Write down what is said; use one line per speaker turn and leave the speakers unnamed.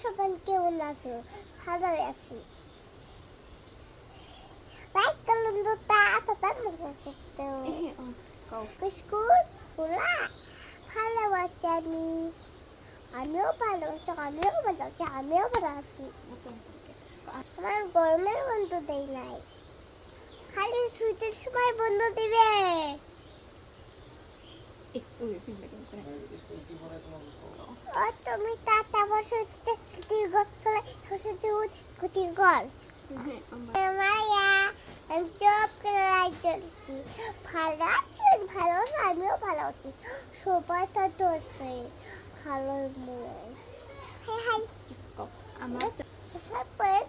সবাই কেমন আছো? ভালো আছি। লাইক করুন দুটা পাপা মুখে তো বিস্কুট খোলা ভালো আছি আমি। আমিও ভালো আছি, আমিও ভালো আছি, আমিও ভালো আছি। আমার গরমের বন্ধ দেয় নাই, খালি ছুটির সময় বন্ধ দিবে। তুমি টাটা বসতে চলে সরস্বতী ক্ষতি কর মায়া। আমি সব খেলায় চলছি। ভালো আছেন? ভালো আছি, আমিও ভালো আছি। সবাই তো আছে ভালো মনে। হাই হাই আমার পরে